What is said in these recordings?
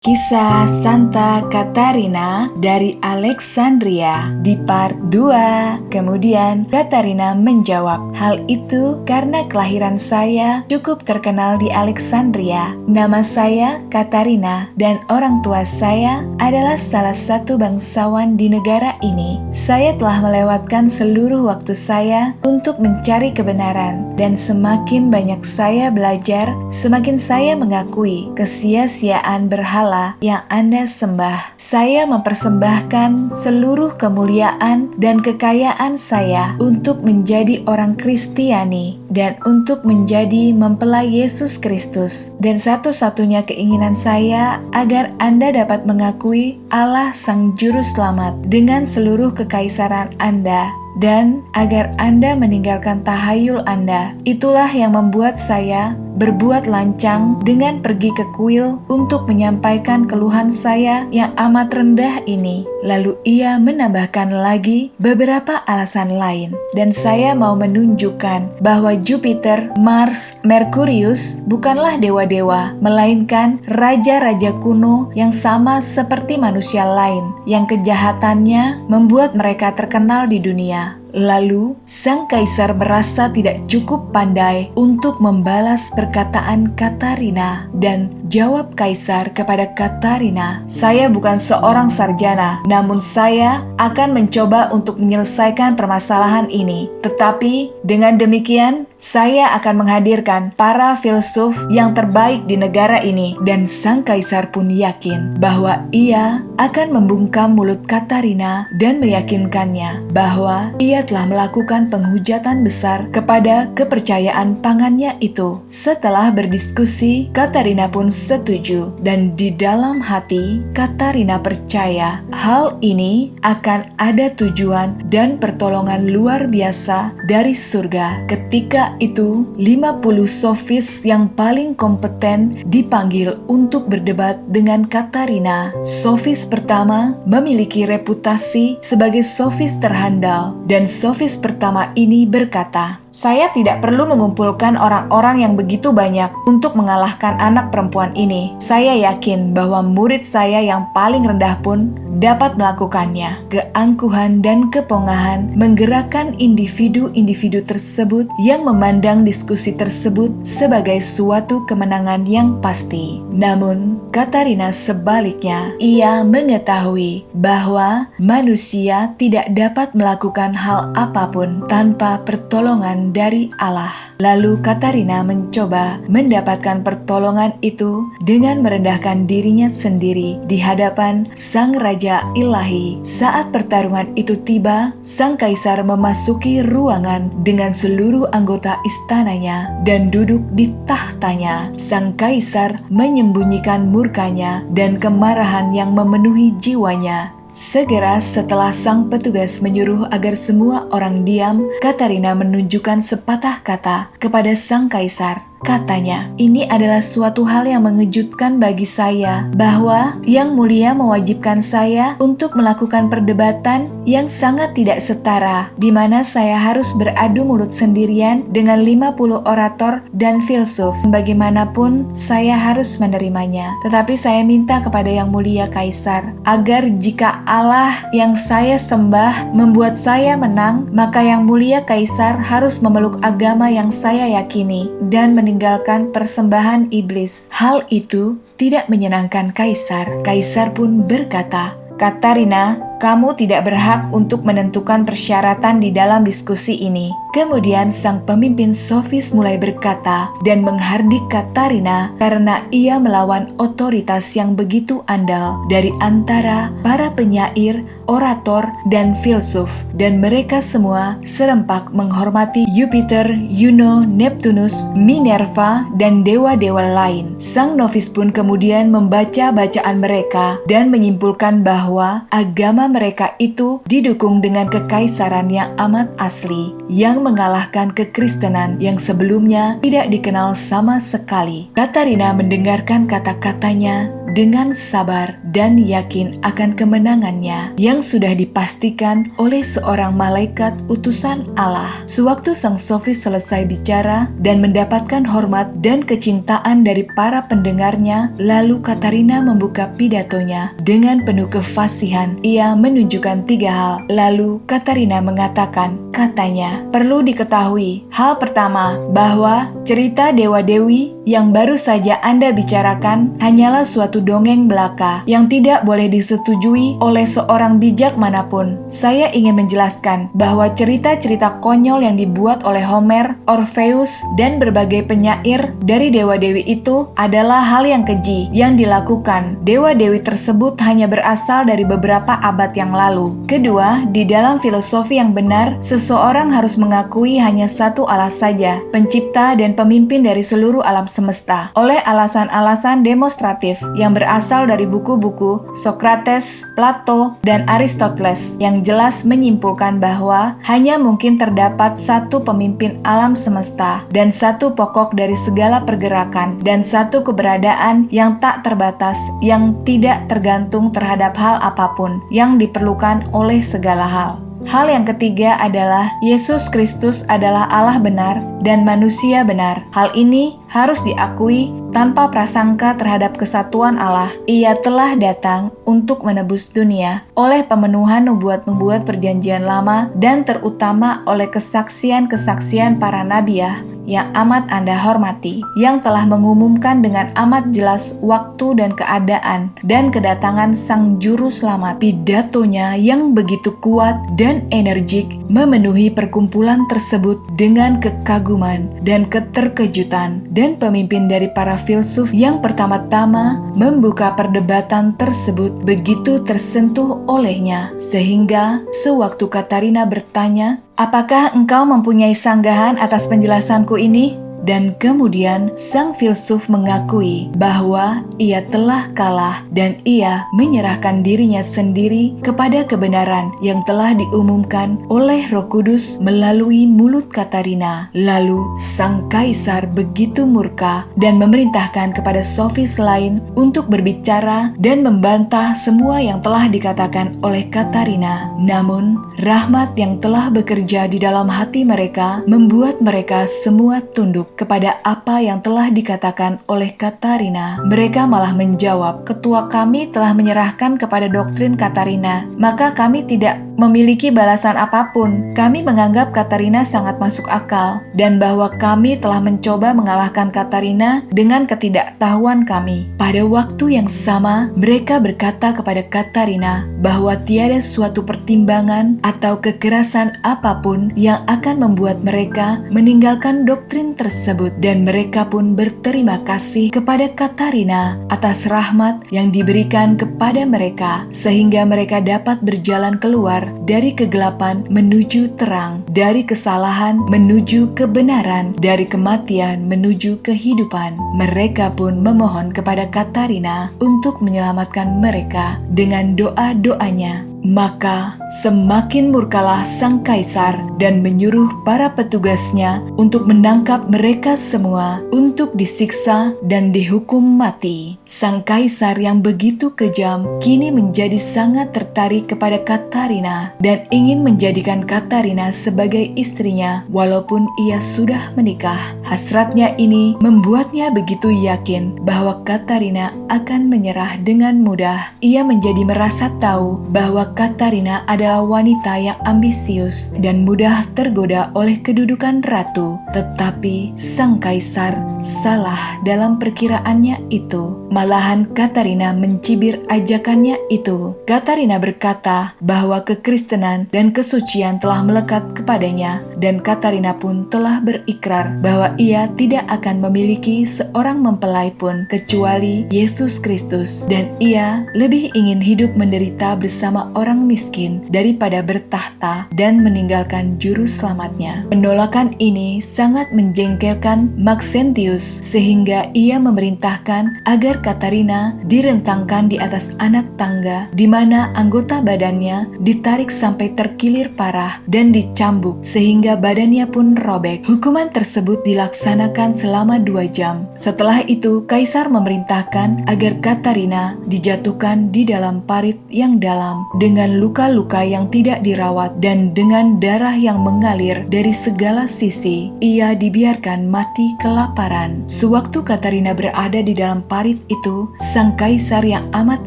Kisah Santa Katarina dari Alexandria di part 2. Kemudian Katarina menjawab, "Hal itu karena kelahiran saya cukup terkenal di Alexandria. Nama saya Katarina dan orang tua saya adalah salah satu bangsawan di negara ini. Saya telah melewatkan seluruh waktu saya untuk mencari kebenaran, dan semakin banyak saya belajar, semakin saya mengakui kesia-siaan berhala yang Anda sembah. Saya mempersembahkan seluruh kemuliaan dan kekayaan saya untuk menjadi orang Kristiani dan untuk menjadi mempelai Yesus Kristus. Dan satu-satunya keinginan saya agar Anda dapat mengakui Allah Sang Juru Selamat dengan seluruh kekaisaran Anda, dan agar Anda meninggalkan tahayul Anda. Itulah yang membuat saya berbuat lancang dengan pergi ke kuil untuk menyampaikan keluhan saya yang amat rendah ini." Lalu ia menambahkan lagi beberapa alasan lain. "Dan saya mau menunjukkan bahwa Jupiter, Mars, Merkurius bukanlah dewa-dewa, melainkan raja-raja kuno yang sama seperti manusia lain, yang kejahatannya membuat mereka terkenal di dunia." Lalu, sang kaisar merasa tidak cukup pandai untuk membalas perkataan Katarina, dan jawab kaisar kepada Katarina, "Saya bukan seorang sarjana, namun saya akan mencoba untuk menyelesaikan permasalahan ini. Tetapi dengan demikian, saya akan menghadirkan para filsuf yang terbaik di negara ini." Dan sang kaisar pun yakin bahwa ia akan membungkam mulut Katarina dan meyakinkannya bahwa ia telah melakukan penghujatan besar kepada kepercayaan pangannya itu. Setelah berdiskusi, Katarina pun setuju, dan di dalam hati Katarina percaya hal ini akan ada tujuan dan pertolongan luar biasa dari surga. Ketika itu 50 sofis yang paling kompeten dipanggil untuk berdebat dengan Katarina. Sofis pertama memiliki reputasi sebagai sofis terhandal, dan sofis pertama ini berkata, "Saya tidak perlu mengumpulkan orang-orang yang begitu banyak untuk mengalahkan anak perempuan ini. Saya yakin bahwa murid saya yang paling rendah pun dapat melakukannya." Keangkuhan dan kepongahan menggerakkan individu-individu tersebut yang memandang diskusi tersebut sebagai suatu kemenangan yang pasti. Namun, Katarina sebaliknya, ia mengetahui bahwa manusia tidak dapat melakukan hal apapun tanpa pertolongan dari Allah. Lalu Katarina mencoba mendapatkan pertolongan itu dengan merendahkan dirinya sendiri di hadapan Sang Raja Ilahi. Saat pertarungan itu tiba, sang kaisar memasuki ruangan dengan seluruh anggota istananya dan duduk di tahtanya. Sang kaisar menyembunyikan murkanya dan kemarahan yang memenuhi jiwanya. Segera setelah sang petugas menyuruh agar semua orang diam, Katarina menunjukkan sepatah kata kepada sang kaisar. Katanya, "Ini adalah suatu hal yang mengejutkan bagi saya, bahwa Yang Mulia mewajibkan saya untuk melakukan perdebatan yang sangat tidak setara, di mana saya harus beradu mulut sendirian dengan 50 orator dan filsuf. Bagaimanapun, saya harus menerimanya. Tetapi saya minta kepada Yang Mulia Kaisar, agar jika Allah yang saya sembah membuat saya menang, maka Yang Mulia Kaisar harus memeluk agama yang saya yakini dan meninggalkan persembahan iblis." Hal itu tidak menyenangkan kaisar. Kaisar pun berkata, "Katarina, kamu tidak berhak untuk menentukan persyaratan di dalam diskusi ini." Kemudian sang pemimpin sofis mulai berkata dan menghardik Katarina karena ia melawan otoritas yang begitu andal dari antara para penyair, orator, dan filsuf. Dan mereka semua serempak menghormati Jupiter, Juno, Neptunus, Minerva, dan dewa-dewa lain. Sang novis pun kemudian membaca bacaan mereka dan menyimpulkan bahwa agama mereka itu didukung dengan kekaisaran yang amat asli, yang mengalahkan kekristenan yang sebelumnya tidak dikenal sama sekali. Katarina mendengarkan kata-katanya dengan sabar dan yakin akan kemenangannya yang sudah dipastikan oleh seorang malaikat utusan Allah. Sewaktu sang sofis selesai bicara dan mendapatkan hormat dan kecintaan dari para pendengarnya, lalu Katarina membuka pidatonya dengan penuh kefasihan. Ia menunjukkan 3 hal. Lalu Katarina mengatakan, katanya, perlu diketahui, hal pertama, bahwa cerita dewa-dewi yang baru saja Anda bicarakan hanyalah suatu dongeng belaka yang tidak boleh disetujui oleh seorang bijak manapun. Saya ingin menjelaskan bahwa cerita-cerita konyol yang dibuat oleh Homer, Orpheus, dan berbagai penyair dari dewa-dewi itu adalah hal yang keji yang dilakukan. Dewa-dewi tersebut hanya berasal dari beberapa abad yang lalu. Kedua, di dalam filosofi yang benar, seseorang harus mengakui hanya satu Allah saja, pencipta dan pemimpin dari seluruh alam semesta, oleh alasan-alasan demonstratif yang berasal dari buku-buku Socrates, Plato, dan Aristoteles yang jelas menyimpulkan bahwa hanya mungkin terdapat satu pemimpin alam semesta dan satu pokok dari segala pergerakan dan satu keberadaan yang tak terbatas yang tidak tergantung terhadap hal apapun yang diperlukan oleh segala hal. Hal yang ketiga adalah Yesus Kristus adalah Allah benar dan manusia benar. Hal ini harus diakui tanpa prasangka terhadap kesatuan Allah. Ia telah datang untuk menebus dunia oleh pemenuhan nubuat-nubuat perjanjian lama dan terutama oleh kesaksian-kesaksian para nabiah yang amat Anda hormati, yang telah mengumumkan dengan amat jelas waktu dan keadaan dan kedatangan Sang Juru Selamat. Pidatonya yang begitu kuat dan energik memenuhi perkumpulan tersebut dengan kekaguman dan keterkejutan, dan pemimpin dari para filsuf yang pertama-tama membuka perdebatan tersebut begitu tersentuh olehnya, sehingga sewaktu Katarina bertanya, "Apakah engkau mempunyai sanggahan atas penjelasanku ini?" Dan kemudian sang filsuf mengakui bahwa ia telah kalah dan ia menyerahkan dirinya sendiri kepada kebenaran yang telah diumumkan oleh Roh Kudus melalui mulut Katarina. Lalu sang kaisar begitu murka dan memerintahkan kepada sofis lain untuk berbicara dan membantah semua yang telah dikatakan oleh Katarina. Namun rahmat yang telah bekerja di dalam hati mereka membuat mereka semua tunduk kepada apa yang telah dikatakan oleh Katarina. Mereka malah menjawab, "Ketua kami telah menyerahkan kepada doktrin Katarina, maka kami tidak memiliki balasan apapun. Kami menganggap Katarina sangat masuk akal, dan bahwa kami telah mencoba mengalahkan Katarina dengan ketidaktahuan kami." Pada waktu yang sama, mereka berkata kepada Katarina bahwa tiada suatu pertimbangan atau kekerasan apapun yang akan membuat mereka meninggalkan doktrin tersebut, dan mereka pun berterima kasih kepada Katarina atas rahmat yang diberikan kepada mereka, sehingga mereka dapat berjalan keluar dari kegelapan menuju terang, dari kesalahan menuju kebenaran, dari kematian menuju kehidupan. Mereka pun memohon kepada Katarina untuk menyelamatkan mereka dengan doa-doanya. Maka semakin murkalah sang kaisar dan menyuruh para petugasnya untuk menangkap mereka semua untuk disiksa dan dihukum mati. Sang kaisar yang begitu kejam kini menjadi sangat tertarik kepada Katarina dan ingin menjadikan Katarina sebagai istrinya walaupun ia sudah menikah. Hasratnya ini membuatnya begitu yakin bahwa Katarina akan menyerah dengan mudah. Ia menjadi merasa tahu bahwa Katarina adalah wanita yang ambisius dan mudah tergoda oleh kedudukan ratu. Tetapi sang kaisar salah dalam perkiraannya itu. Malahan Katarina mencibir ajakannya itu. Katarina berkata bahwa kekristenan dan kesucian telah melekat kepadanya, dan Katarina pun telah berikrar bahwa ia tidak akan memiliki seorang mempelai pun kecuali Yesus Kristus, dan ia lebih ingin hidup menderita bersama orang miskin daripada bertahta dan meninggalkan juru selamatnya. Penolakan ini sangat menjengkelkan Maxentius sehingga ia memerintahkan agar Katarina direntangkan di atas anak tangga di mana anggota badannya ditarik sampai terkilir parah dan dicambuk sehingga badannya pun robek. Hukuman tersebut dilaksanakan selama 2 jam. Setelah itu, Kaisar memerintahkan agar Katarina dijatuhkan di dalam parit yang dalam dengan luka-luka yang tidak dirawat dan dengan darah yang mengalir dari segala sisi. Ia dibiarkan mati kelaparan. Sewaktu Katarina berada di dalam parit itu, sang kaisar yang amat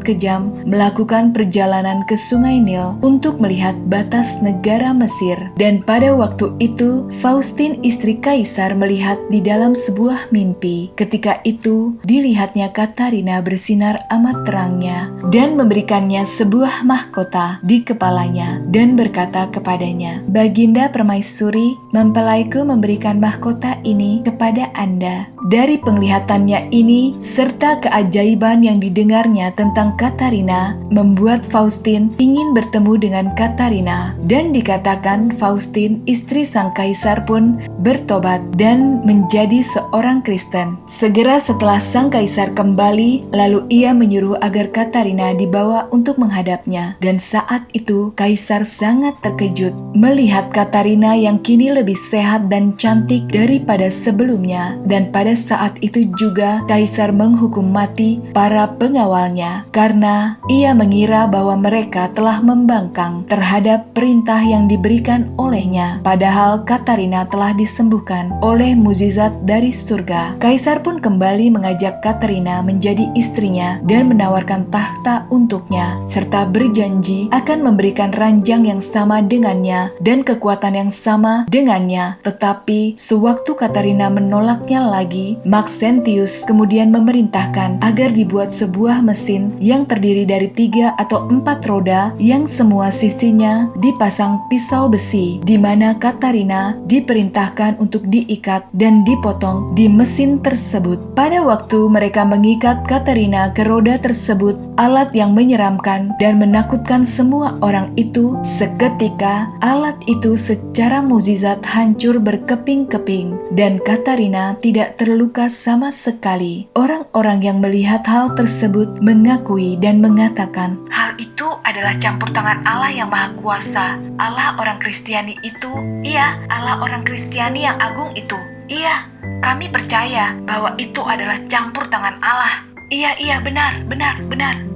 kejam melakukan perjalanan ke Sungai Nil untuk melihat batas negara Mesir. Dan pada waktu itu, Faustin istri kaisar melihat di dalam sebuah mimpi. Ketika itu, dilihatnya Katarina bersinar amat terangnya dan memberikannya sebuah mahkota di kepalanya dan berkata kepadanya, "Baginda Permaisuri, mempelaiku memberikan mahkota ini kepada Anda." Dari penglihatannya ini serta keajaiban yang didengarnya tentang Katarina membuat Faustin ingin bertemu dengan Katarina, dan dikatakan Faustin istri sang kaisar pun bertobat dan menjadi seorang Kristen. Segera setelah sang kaisar kembali, lalu ia menyuruh agar Katarina dibawa untuk menghadapnya, dan saat itu kaisar sangat terkejut melihat Katarina yang kini lebih sehat dan cantik daripada sebelumnya. Dan pada saat itu juga kaisar menghukum mati para pengawalnya karena ia mengira bahwa mereka telah membangkang terhadap perintah yang diberikan olehnya, padahal Katarina telah disembuhkan oleh mukjizat dari surga. Kaisar pun kembali mengajak Katarina menjadi istrinya dan menawarkan tahta untuknya, serta berjanji akan memberikan ranjang yang sama dengannya dan kekuatan yang sama dengannya. Tetapi sewaktu Katarina menolaknya lagi, Maxentius kemudian memerintahkan agar dibuat sebuah mesin yang terdiri dari 3 atau 4 roda yang semua sisinya dipasang pisau besi, di mana Katarina diperintahkan untuk diikat dan dipotong di mesin tersebut. Pada waktu mereka mengikat Katarina ke roda tersebut, alat yang menyeramkan dan menakutkan semua orang itu, seketika alat itu secara mukjizat hancur berkeping-keping dan Katarina tidak terluka sama sekali. Orang-orang yang melihat hal tersebut mengakui dan mengatakan, "Hal itu adalah campur tangan Allah yang Maha Kuasa. Allah orang Kristiani itu, iya, Allah orang Kristiani yang agung itu. Iya, kami percaya bahwa itu adalah campur tangan Allah. Iya, benar.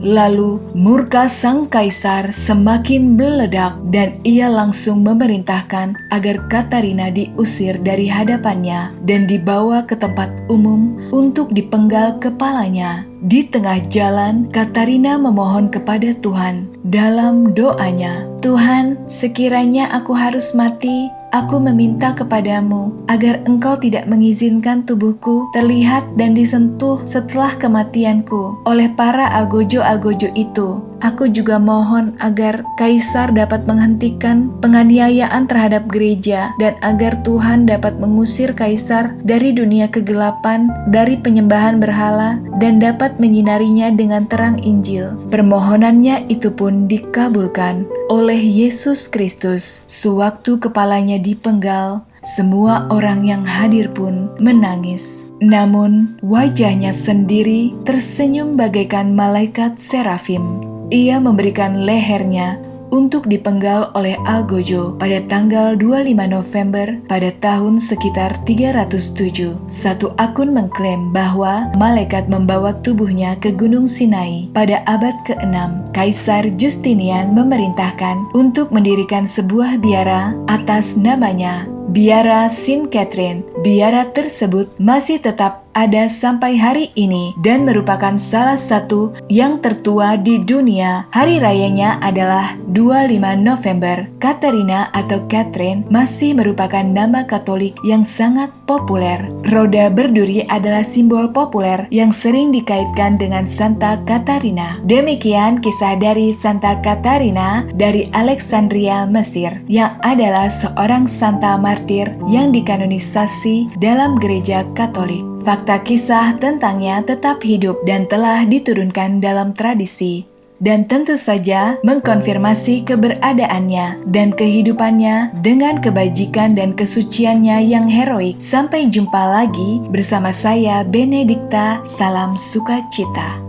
Lalu murka sang kaisar semakin meledak dan ia langsung memerintahkan agar Katarina diusir dari hadapannya dan dibawa ke tempat umum untuk dipenggal kepalanya. Di tengah jalan, Katarina memohon kepada Tuhan dalam doanya, "Tuhan, sekiranya aku harus mati, aku meminta kepadamu agar Engkau tidak mengizinkan tubuhku terlihat dan disentuh setelah kematianku oleh para algojo-algojo itu. Aku juga mohon agar Kaisar dapat menghentikan penganiayaan terhadap gereja dan agar Tuhan dapat mengusir Kaisar dari dunia kegelapan, dari penyembahan berhala, dan dapat menyinarinya dengan terang Injil." Permohonannya itu pun dikabulkan oleh Yesus Kristus. Sewaktu kepalanya dipenggal, semua orang yang hadir pun menangis. Namun wajahnya sendiri tersenyum bagaikan malaikat serafim. Ia memberikan lehernya untuk dipenggal oleh algojo pada tanggal 25 November pada tahun sekitar 307. Satu akun mengklaim bahwa malaikat membawa tubuhnya ke Gunung Sinai pada abad ke-6. Kaisar Justinian memerintahkan untuk mendirikan sebuah biara atas namanya, Biara Saint Catherine. Biara tersebut masih tetap ada sampai hari ini dan merupakan salah satu yang tertua di dunia. Hari rayanya adalah 25 November. Katarina atau Catherine masih merupakan nama Katolik yang sangat populer. Roda berduri adalah simbol populer yang sering dikaitkan dengan Santa Katarina. Demikian kisah dari Santa Katarina dari Alexandria, Mesir, yang adalah seorang santa martir yang dikanonisasi dalam gereja Katolik. Fakta kisah tentangnya tetap hidup dan telah diturunkan dalam tradisi. dan tentu saja mengkonfirmasi keberadaannya dan kehidupannya dengan kebajikan dan kesuciannya yang heroik. Sampai jumpa lagi bersama saya, Benedikta. Salam sukacita.